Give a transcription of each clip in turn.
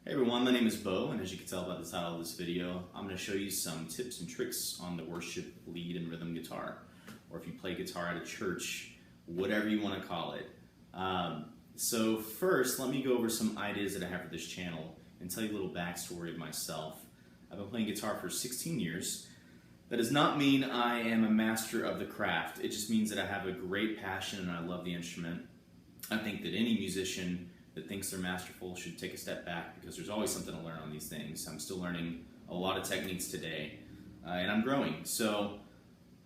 Hey everyone, my name is Bo, and as you can tell by the title of this video, I'm going to show you some tips and tricks on the worship lead and rhythm guitar, or if you play guitar at a church, whatever you want to call it. So first, let me go over some ideas that I have for this channel and tell you a little backstory of myself. I've been playing guitar for 16 years. That does not mean I am a master of the craft. It just means that I have a great passion and I love the instrument. I think that any musician that thinks they're masterful should take a step back because there's always something to learn on these things. I'm still learning a lot of techniques today, and I'm growing. So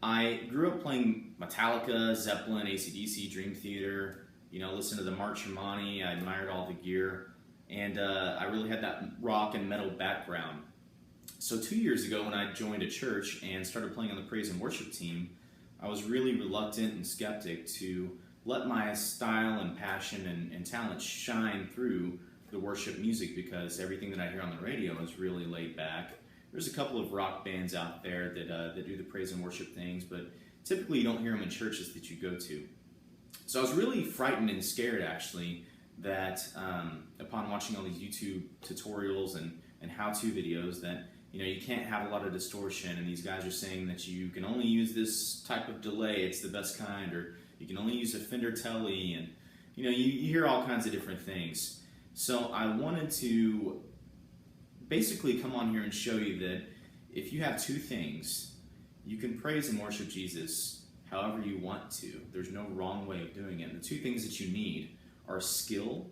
I grew up playing Metallica, Zeppelin, AC/DC, Dream Theater, listened to the March Hermani. I admired all the gear, and I really had that rock and metal background. So 2 years ago when I joined a church and started playing on the praise and worship team, I was really reluctant and skeptic to let my style and passion and talent shine through the worship music because everything that I hear on the radio is really laid back. There's a couple of rock bands out there that do the praise and worship things, but typically you don't hear them in churches that you go to. So I was really frightened and scared actually that upon watching all these YouTube tutorials and how-to videos that you can't have a lot of distortion, and these guys are saying that you can only use this type of delay, it's the best kind, or you can only use a Fender Tele, and you hear all kinds of different things. So I wanted to basically come on here and show you that if you have two things, you can praise and worship Jesus however you want to. There's no wrong way of doing it. And the two things that you need are skill,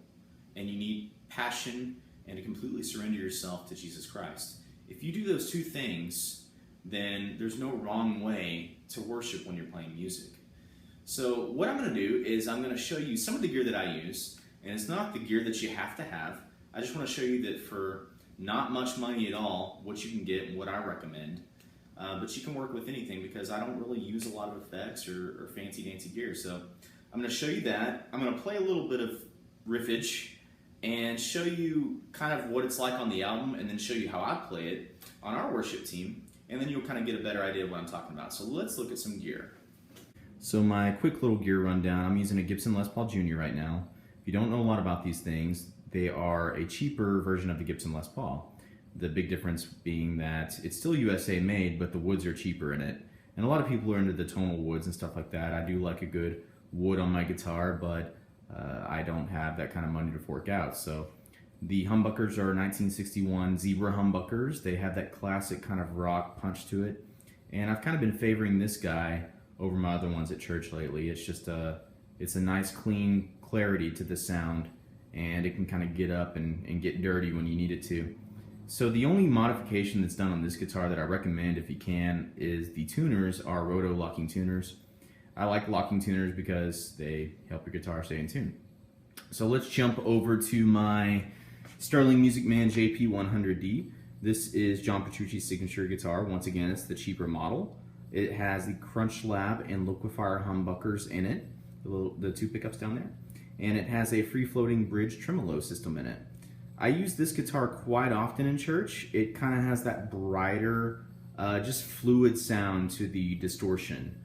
and you need passion, and to completely surrender yourself to Jesus Christ. If you do those two things, then there's no wrong way to worship when you're playing music. So what I'm going to do is I'm going to show you some of the gear that I use, and it's not the gear that you have to have. I just want to show you that for not much money at all, what you can get and what I recommend. But you can work with anything because I don't really use a lot of effects or fancy dancy gear. So I'm going to show you that. I'm going to play a little bit of riffage and show you kind of what it's like on the album, and then show you how I play it on our worship team, and then you'll kind of get a better idea of what I'm talking about. So let's look at some gear. So my quick little gear rundown, I'm using a Gibson Les Paul Jr. right now. If you don't know a lot about these things, they are a cheaper version of the Gibson Les Paul. The big difference being that it's still USA made, but the woods are cheaper in it. And a lot of people are into the tonal woods and stuff like that. I do like a good wood on my guitar, but I don't have that kind of money to fork out. So the humbuckers are 1961 Zebra humbuckers. They have that classic kind of rock punch to it. And I've kind of been favoring this guy over my other ones at church lately. It's just it's a nice clean clarity to the sound, and it can kind of get up and get dirty when you need it to. So the only modification that's done on this guitar that I recommend if you can is the tuners are roto locking tuners. I like locking tuners because they help your guitar stay in tune. So let's jump over to my Sterling Music Man JP100D. This is John Petrucci's signature guitar. Once again, it's the cheaper model. It has the Crunch Lab and Liquifier humbuckers in it, the two pickups down there. And it has a free-floating bridge tremolo system in it. I use this guitar quite often in church. It kind of has that brighter, just fluid sound to the distortion.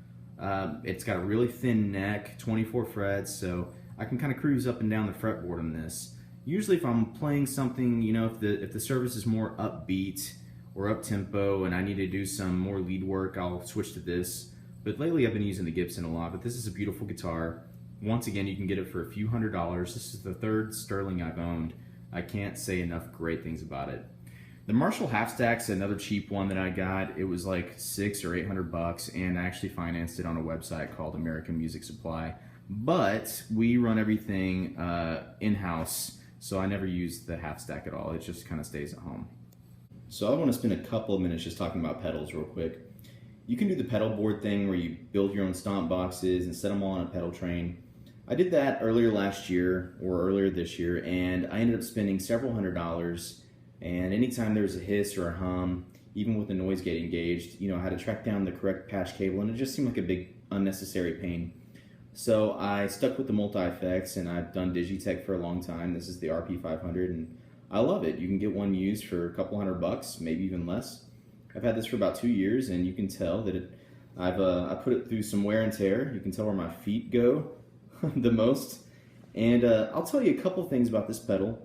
It's got a really thin neck, 24 frets, so I can kind of cruise up and down the fretboard on this. Usually if I'm playing something, if the service is more upbeat or up-tempo and I need to do some more lead work, I'll switch to this. But lately I've been using the Gibson a lot, but this is a beautiful guitar. Once again, you can get it for a few $100s. This is the third Sterling I've owned. I can't say enough great things about it. The Marshall Half Stack's another cheap one that I got. It was like $600 or $800, and I actually financed it on a website called American Music Supply. But we run everything in-house, so I never use the half stack at all. It just kind of stays at home. So I want to spend a couple of minutes just talking about pedals real quick. You can do the pedal board thing where you build your own stomp boxes and set them all on a pedal train. I did that earlier last year or earlier this year, and I ended up spending several $100s. And anytime there's a hiss or a hum, even with the noise gate engaged, I had to track down the correct patch cable, and it just seemed like a big unnecessary pain. So I stuck with the multi-effects, and I've done Digitech for a long time. This is the RP500, and I love it. You can get one used for a couple $100, maybe even less. I've had this for about 2 years, and you can tell that I put it through some wear and tear. You can tell where my feet go the most. And I'll tell you a couple things about this pedal.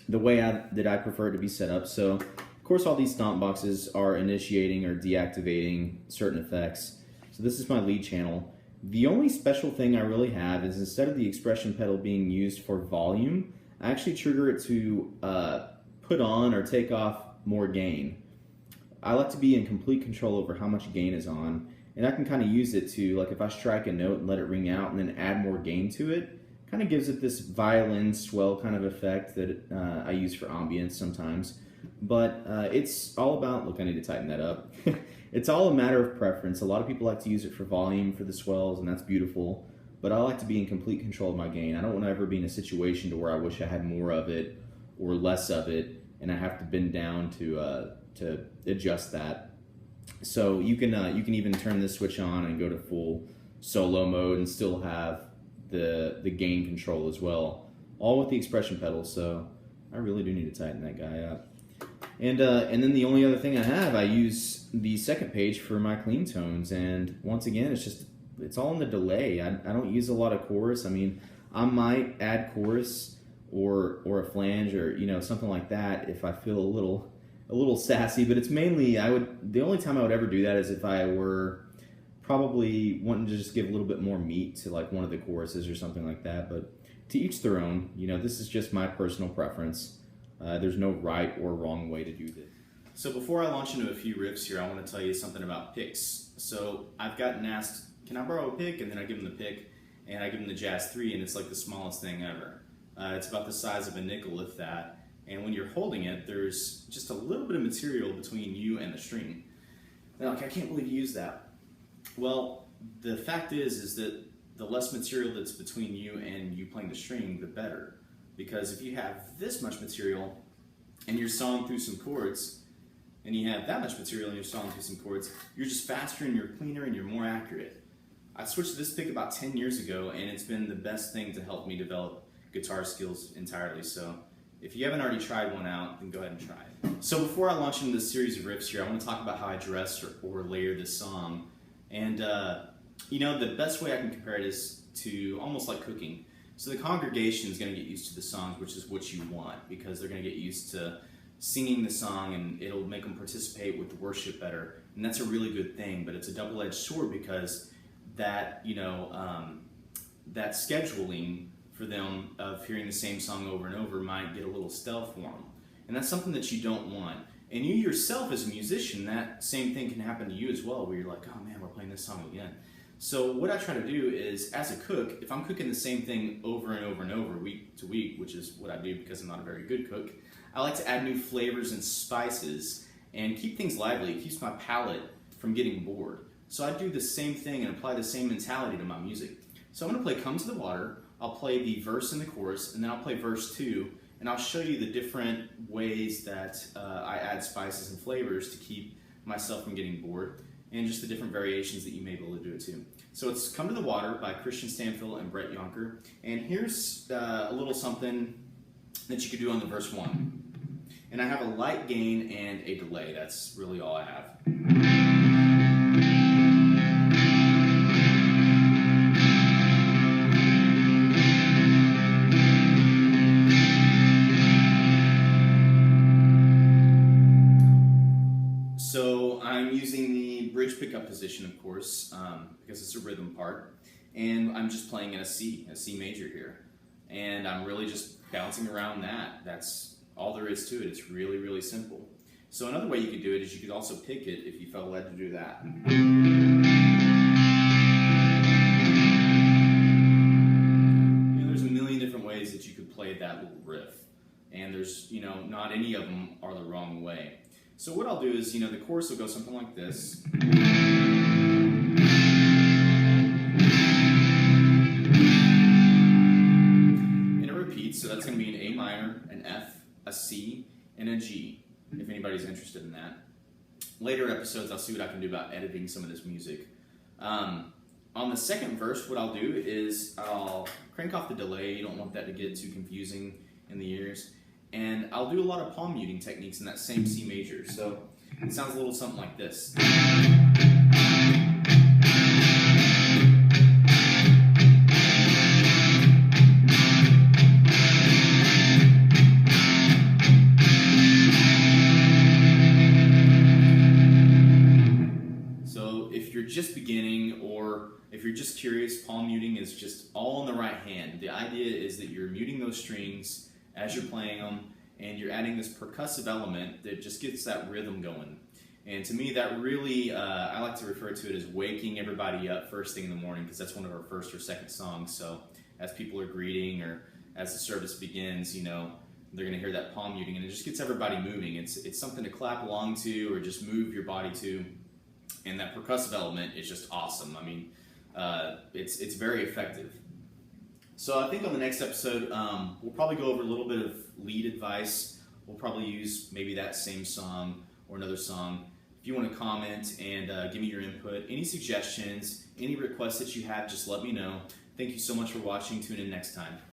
the way that I prefer it to be set up. So, of course, all these stomp boxes are initiating or deactivating certain effects. So this is my lead channel. The only special thing I really have is instead of the expression pedal being used for volume, I actually trigger it to put on or take off more gain. I like to be in complete control over how much gain is on, and I can kind of use it to, like if I strike a note and let it ring out and then add more gain to it, kind of gives it this violin swell kind of effect that I use for ambience sometimes. But it's all about, look, I need to tighten that up. It's all a matter of preference. A lot of people like to use it for volume, for the swells, and that's beautiful. But I like to be in complete control of my gain. I don't want to ever be in a situation to where I wish I had more of it or less of it, and I have to bend down to adjust that. So you can even turn this switch on and go to full solo mode and still have the gain control as well, all with the expression pedal. So I really do need to tighten that guy up. And then the only other thing I have, I use the second page for my clean tones. And once again, it's all in the delay. I don't use a lot of chorus. I mean, I might add chorus or a flange or something like that if I feel a little sassy. But it's mainly the only time I would ever do that is if I were probably wanting to just give a little bit more meat to like one of the choruses or something like that. But to each their own. This is just my personal preference. There's no right or wrong way to do this. So before I launch into a few riffs here, I want to tell you something about picks. So I've gotten asked, can I borrow a pick? And then I give them the pick, and I give them the Jazz 3, and it's like the smallest thing ever. It's about the size of a nickel, if that. And when you're holding it, there's just a little bit of material between you and the string. They're like, I can't believe you used that. Well, the fact is that the less material that's between you and you playing the string, the better. Because if you have this much material and you're sawing through some chords, and you have that much material and you're sawing through some chords, you're just faster and you're cleaner and you're more accurate. I switched to this pick about 10 years ago, and it's been the best thing to help me develop guitar skills entirely. So if you haven't already tried one out, then go ahead and try it. So before I launch into this series of riffs here, I want to talk about how I dress or layer this song. And the best way I can compare it is to almost like cooking. So the congregation is going to get used to the songs, which is what you want, because they're going to get used to singing the song, and it'll make them participate with the worship better. And that's a really good thing, but it's a double-edged sword because that that scheduling for them of hearing the same song over and over might get a little stale for them. And that's something that you don't want. And you yourself as a musician, that same thing can happen to you as well, where you're like, oh man, we're playing this song again. So what I try to do is, as a cook, if I'm cooking the same thing over and over and over, week to week, which is what I do because I'm not a very good cook, I like to add new flavors and spices and keep things lively. It keeps my palate from getting bored. So I do the same thing and apply the same mentality to my music. So I'm going to play Come to the Water, I'll play the verse and the chorus, and then I'll play verse 2, and I'll show you the different ways that I add spices and flavors to keep myself from getting bored, and just the different variations that you may be able to do it too. So it's Come to the Water by Christian Stanfill and Brett Yonker. And here's a little something that you could do on the verse 1. And I have a light gain and a delay. That's really all I have. So I'm using the bridge pickup position, of course, because it's a rhythm part, and I'm just playing in a C major here, and I'm really just bouncing around that. That's all there is to it. It's really, really simple. So another way you could do it is you could also pick it if you felt led to do that. There's a million different ways that you could play that little riff, and there's, not any of them are the wrong way. So what I'll do is, the chorus will go something like this. And it repeats, so that's going to be an A minor, an F, a C, and a G, if anybody's interested in that. Later episodes, I'll see what I can do about editing some of this music. On the second verse, what I'll do is I'll crank off the delay. You don't want that to get too confusing in the ears. And I'll do a lot of palm muting techniques in that same C major. So it sounds a little something like this. just beginning, or if you're just curious, palm muting is just all in the right hand. The idea is that you're muting those strings as you're playing them, and you're adding this percussive element that just gets that rhythm going. And to me, that really, I like to refer to it as waking everybody up first thing in the morning, because that's one of our first or second songs. So as people are greeting, or as the service begins, you know, they're going to hear that palm muting, and it just gets everybody moving. It's something to clap along to, or just move your body to. And that percussive element is just awesome. I mean, it's very effective. So I think on the next episode, we'll probably go over a little bit of lead advice. We'll probably use maybe that same song or another song. If you want to comment and give me your input, any suggestions, any requests that you have, just let me know. Thank you so much for watching. Tune in next time.